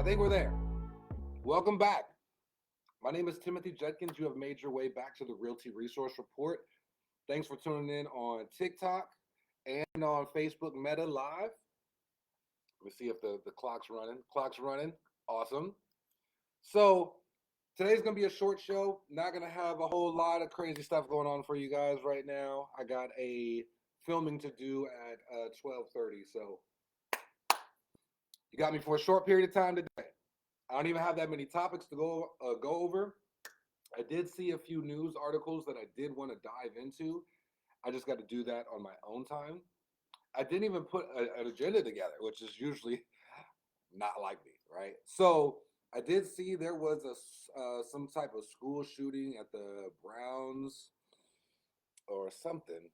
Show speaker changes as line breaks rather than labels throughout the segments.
think we're there. Welcome back. My name is Timothy Judkins. You have made your way back to the Realty Resource Report. Thanks for tuning in on TikTok and on Facebook Meta Live. Let me see if the clock's running. Clock's running. Awesome. So today's going to be a short show. Not going to have a whole lot of crazy stuff going on for you guys right now. I got a filming to do at 12:30. So you got me for a short period of time today. I don't even have that many topics to go over. I did see a few news articles that I did want to dive into. I just got to do that on my own time. I didn't even put an agenda together, which is usually not like me, right? So I did see there was some type of school shooting at the Browns or something.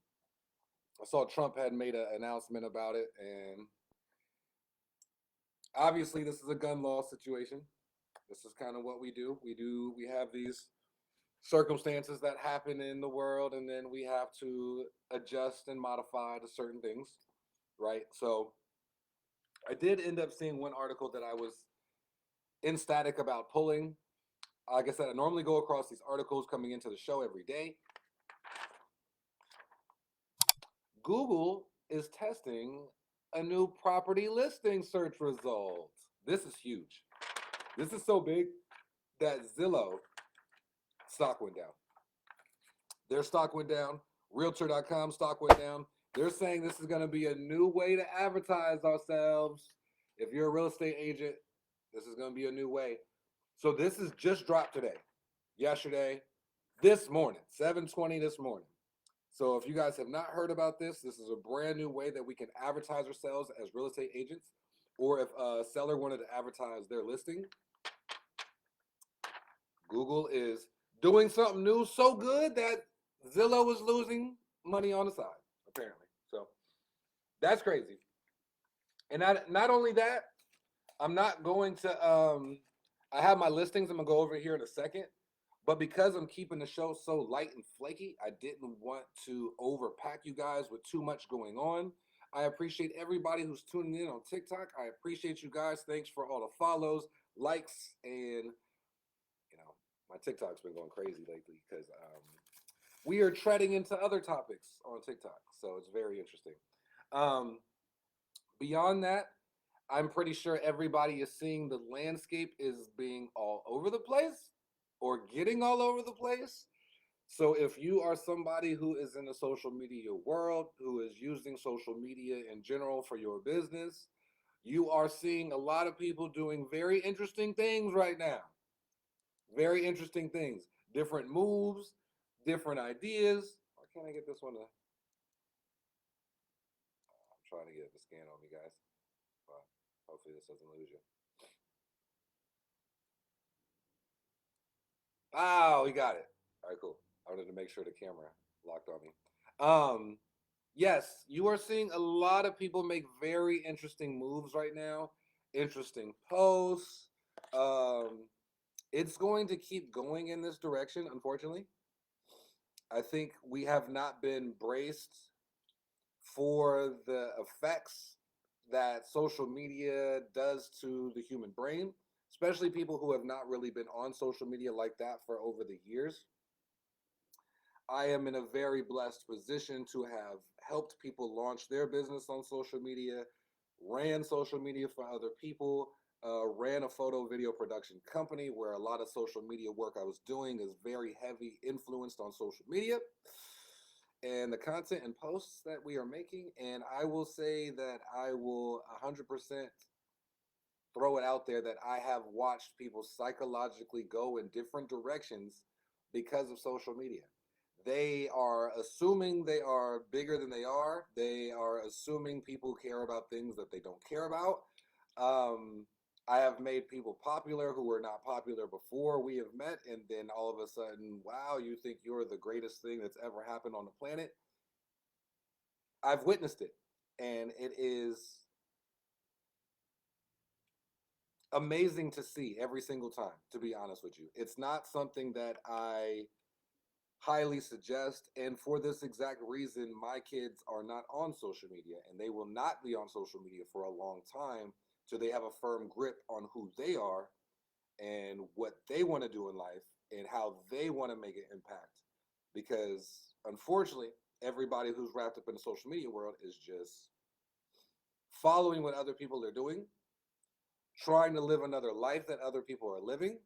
I saw Trump had made an announcement about it, and obviously this is a gun law situation. This is kind of what we do. We have these circumstances that happen in the world, and then we have to adjust and modify to certain things, right? So I did end up seeing one article that I was ecstatic about pulling. Like I said, I normally go across these articles coming into the show every day. Google is testing a new property listing search result. This is huge. This is so big that Zillow stock went down. Their stock went down. Realtor.com stock went down. They're saying this is going to be a new way to advertise ourselves. If you're a real estate agent, this is going to be a new way. So this is just dropped today, yesterday, this morning, 7:20 this morning. So if you guys have not heard about this, this is a brand new way that we can advertise ourselves as real estate agents, or if a seller wanted to advertise their listing. Google is doing something new so good that Zillow is losing money on the side, apparently. So that's crazy. And not only that, I'm not going to I have my listings I'm gonna go over here in a second, but because I'm keeping the show so light and flaky, I didn't want to overpack you guys with too much going on. I appreciate everybody who's tuning in on TikTok. I appreciate you guys. Thanks for all the follows, likes, and my TikTok's been going crazy lately because we are treading into other topics on TikTok, so it's very interesting. Um, Beyond that, I'm pretty sure everybody is seeing the landscape is being all over the place or getting all over the place. So if you are somebody who is in the social media world, who is using social media in general for your business, you are seeing a lot of people doing very interesting things right now. Very interesting things. Different moves, different ideas. Why can't I get this one to... I'm trying to get it to scan on me, guys. But hopefully this doesn't lose you. Oh, we got it. All right, cool. I wanted to make sure the camera locked on me. Yes, you are seeing a lot of people make very interesting moves right now. Interesting posts. It's going to keep going in this direction, unfortunately. I think we have not been braced for the effects that social media does to the human brain, especially people who have not really been on social media like that for over the years. I am in a very blessed position to have helped people launch their business on social media, ran social media for other people, ran a photo video production company where a lot of social media work I was doing is very heavy influenced on social media and the content and posts that we are making. And I will say that I will 100% throw it out there that I have watched people psychologically go in different directions because of social media. They are assuming they are bigger than they are. They are assuming people care about things that they don't care about. I have made people popular who were not popular before we have met, and then all of a sudden, wow, you think you're the greatest thing that's ever happened on the planet. I've witnessed it, and it is amazing to see every single time, to be honest with you. It's not something that I highly suggest, and for this exact reason, my kids are not on social media, and they will not be on social media for a long time so they have a firm grip on who they are and what they want to do in life and how they want to make an impact. Because unfortunately, everybody who's wrapped up in the social media world is just following what other people are doing, trying to live another life that other people are living,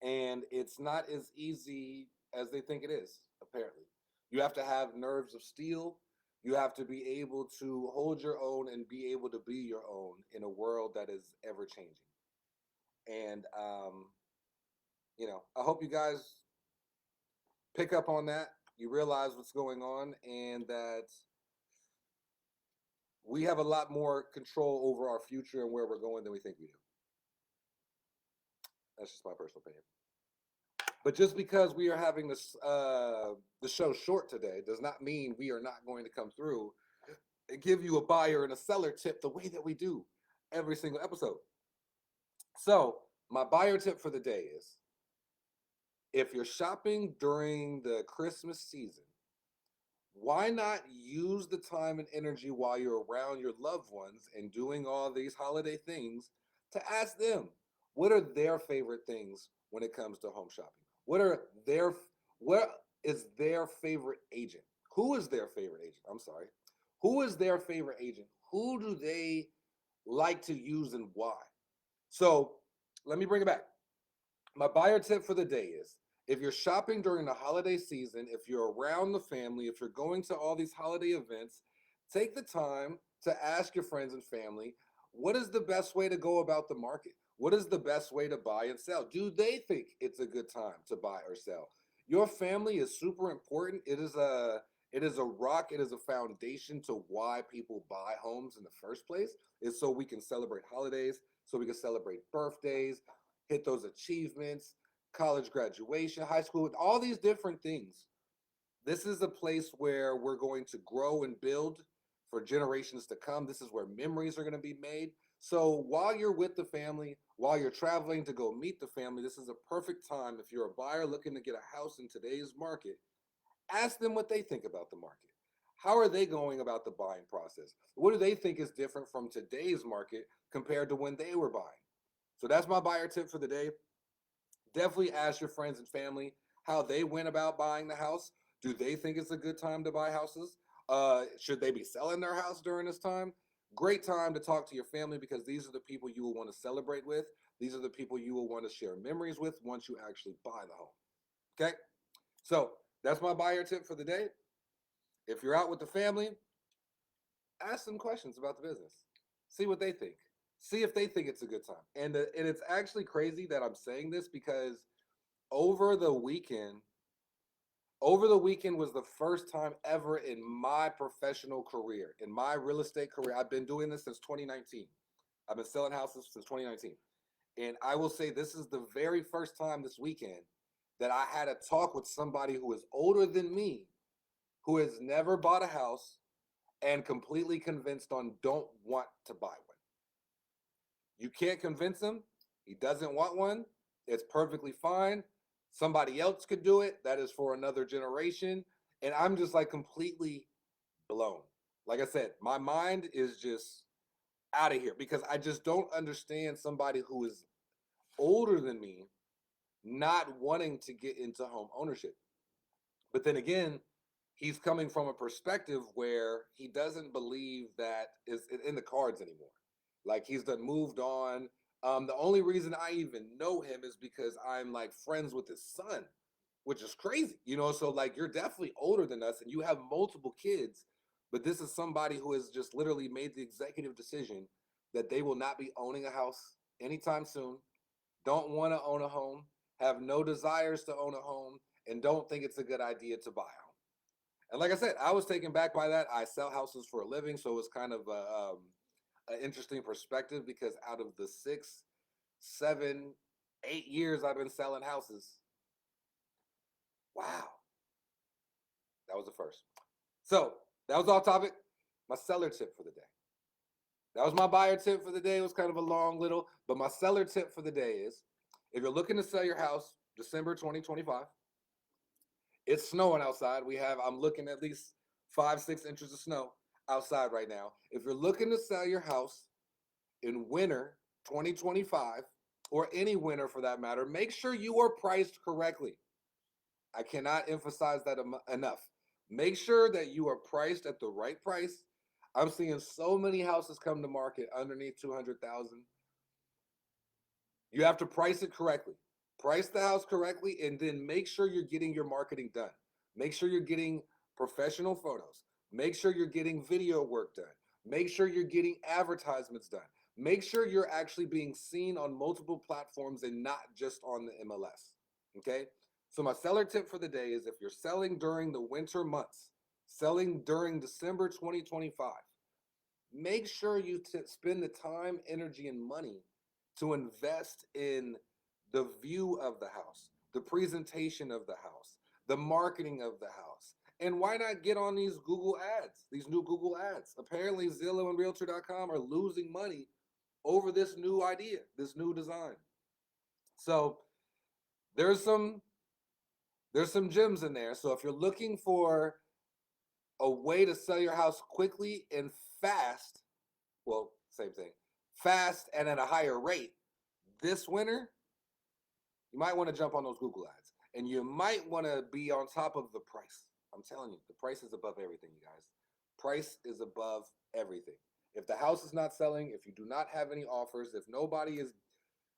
and it's not as easy as they think it is, apparently. You have to have nerves of steel. You have to be able to hold your own and be able to be your own in a world that is ever changing. And, I hope you guys pick up on that. You realize what's going on and that we have a lot more control over our future and where we're going than we think we do. That's just my personal opinion. But just because we are having the show short today does not mean we are not going to come through and give you a buyer and a seller tip the way that we do every single episode. So my buyer tip for the day is, if you're shopping during the Christmas season, why not use the time and energy while you're around your loved ones and doing all these holiday things to ask them what are their favorite things when it comes to home shopping? What is their favorite agent? Who is their favorite agent? I'm sorry. Who is their favorite agent? Who do they like to use and why? So let me bring it back. My buyer tip for the day is, if you're shopping during the holiday season, if you're around the family, if you're going to all these holiday events, take the time to ask your friends and family, what is the best way to go about the market? What is the best way to buy and sell? Do they think it's a good time to buy or sell? Your family is super important. It is a rock, it is a foundation to why people buy homes in the first place. Is so we can celebrate holidays, so we can celebrate birthdays, hit those achievements, college graduation, high school, all these different things. This is a place where we're going to grow and build for generations to come. This is where memories are going to be made. So while you're with the family, while you're traveling to go meet the family, this is a perfect time. If you're a buyer looking to get a house in today's market, ask them what they think about the market. How are they going about the buying process? What do they think is different from today's market compared to when they were buying? So that's my buyer tip for the day. Definitely ask your friends and family how they went about buying the house. Do they think it's a good time to buy houses? Should they be selling their house during this time? Great time to talk to your family, because these are the people you will want to celebrate with. These are the people you will want to share memories with once you actually buy the home. Okay? So that's my buyer tip for the day. If you're out with the family, ask them questions about the business. See what they think. See if they think it's a good time. And it's actually crazy that I'm saying this, because over the weekend, over the weekend was the first time ever in my professional career, in my real estate career. I've been doing this since 2019. I've been selling houses since 2019. And I will say this is the very first time this weekend that I had a talk with somebody who is older than me, who has never bought a house and completely convinced on don't want to buy one. You can't convince him. He doesn't want one. It's perfectly fine. Somebody else could do it. That is for another generation. And I'm just like completely blown. Like I said, my mind is just out of here, because I just don't understand somebody who is older than me not wanting to get into home ownership. But then again, he's coming from a perspective where he doesn't believe that is in the cards anymore. Like, he's done moved on. The only reason I even know him is because I'm like friends with his son, which is crazy, So like, you're definitely older than us and you have multiple kids, but this is somebody who has just literally made the executive decision that they will not be owning a house anytime soon, don't want to own a home, have no desires to own a home, and don't think it's a good idea to buy a home. And like I said, I was taken back by that. I sell houses for a living, so it was kind of an interesting perspective, because out of the 6, 7, 8 years I've been selling houses, wow, that was the first. So that was off topic. My seller tip for the day. That was my buyer tip for the day. It was kind of a long little, but my seller tip for the day is, if you're looking to sell your house December 2025, it's snowing outside. I'm looking at least 5, 6 inches of snow outside right now. If you're looking to sell your house in winter 2025, or any winter for that matter, make sure you are priced correctly. I cannot emphasize that enough. Make sure that you are priced at the right price. I'm seeing so many houses come to market underneath 200,000. You have to price it correctly. Price the house correctly, and then make sure you're getting your marketing done. Make sure you're getting professional photos. Make sure you're getting video work done. Make sure you're getting advertisements done. Make sure you're actually being seen on multiple platforms and not just on the MLS. Okay? So my seller tip for the day is, if you're selling during the winter months, selling during December 2025, make sure you spend the time, energy, and money to invest in the view of the house, the presentation of the house, the marketing of the house. And why not get on these Google ads, these new Google ads? Apparently Zillow and Realtor.com are losing money over this new idea, this new design. So there's some gems in there. So if you're looking for a way to sell your house quickly and fast, well, same thing, fast and at a higher rate this winter, you might want to jump on those Google ads, and you might want to be on top of the price. I'm telling you, the price is above everything, you guys. Price is above everything. If the house is not selling, if you do not have any offers, if nobody is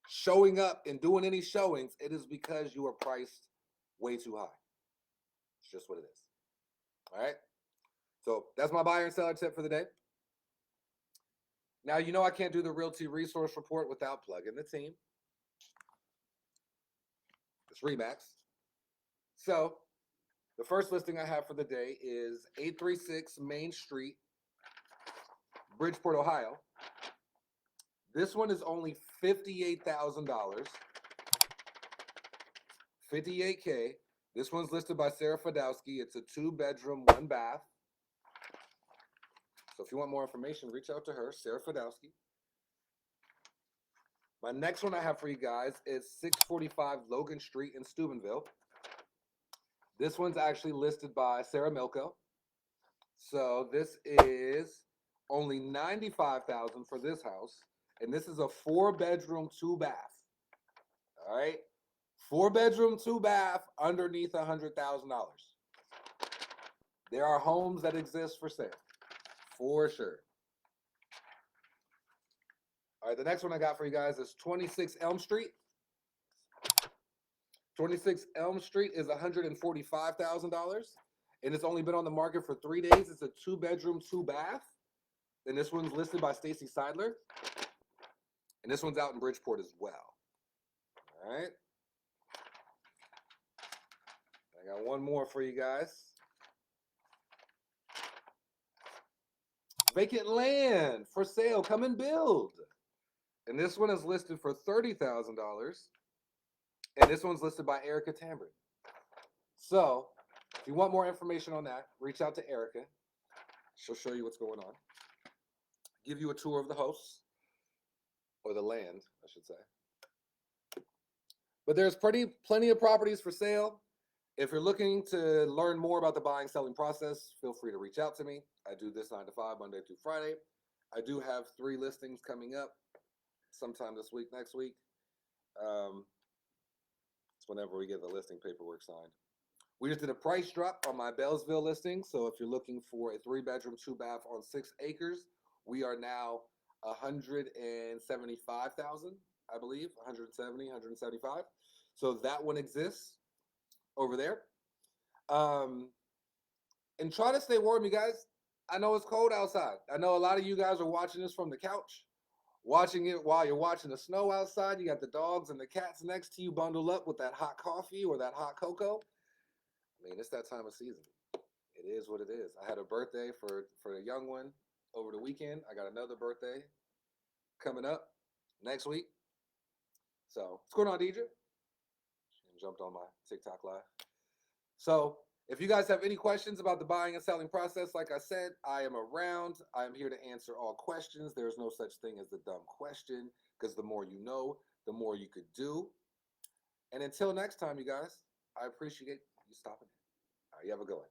showing up and doing any showings, it is because you are priced way too high. It's just what it is. All right. So that's my buyer and seller tip for the day. Now, you know I can't do the Realty Resource Report without plugging the team. It's Remax. So the first listing I have for the day is 836 Main Street, Bridgeport, Ohio. This one is only $58,000, $58K. This one's listed by Sarah Fadowski. It's a 2-bedroom, 1-bath. So if you want more information, reach out to her, Sarah Fadowski. My next one I have for you guys is 645 Logan Street in Steubenville. This one's actually listed by Sarah Milko. So this is only $95,000 for this house, and this is a 4-bedroom, 2-bath. All right, 4-bedroom, 2-bath underneath $100,000. There are homes that exist for sale, for sure. All right, the next one I got for you guys is 26 Elm Street. 26 Elm Street is $145,000, and it's only been on the market for 3 days. It's a 2-bedroom, 2-bath, and this one's listed by Stacy Seidler, and this one's out in Bridgeport as well. All right. I got one more for you guys. Vacant land for sale. Come and build. And this one is listed for $30,000. And this one's listed by Erica Tambrin. So if you want more information on that, reach out to Erica. She'll show you what's going on. Give you a tour of the house, or the land, I should say. But there's plenty of properties for sale. If you're looking to learn more about the buying selling process, feel free to reach out to me. I do this 9 to 5, Monday through Friday. I do have 3 listings coming up sometime this week, next week. It's whenever we get the listing paperwork signed. We just did a price drop on my Bellsville listing. So if you're looking for a 3-bedroom, 2-bath on 6 acres, we are now $175,000, I believe, 170, 175. So that one exists over there. And try to stay warm, you guys. I know it's cold outside. I know a lot of you guys are watching this from the couch, watching it while you're watching the snow outside. You got the dogs and the cats next to you, bundled up with that hot coffee or that hot cocoa. I mean, it's that time of season. It is what it is. I had a birthday for a young one over the weekend. I got another birthday coming up next week. So what's going on, Deidre? She jumped on my TikTok live. So if you guys have any questions about the buying and selling process, like I said, I am around. I'm here to answer all questions. There's no such thing as the dumb question, because the more you know, the more you could do. And until next time, you guys, I appreciate you stopping in. All right, you have a good one.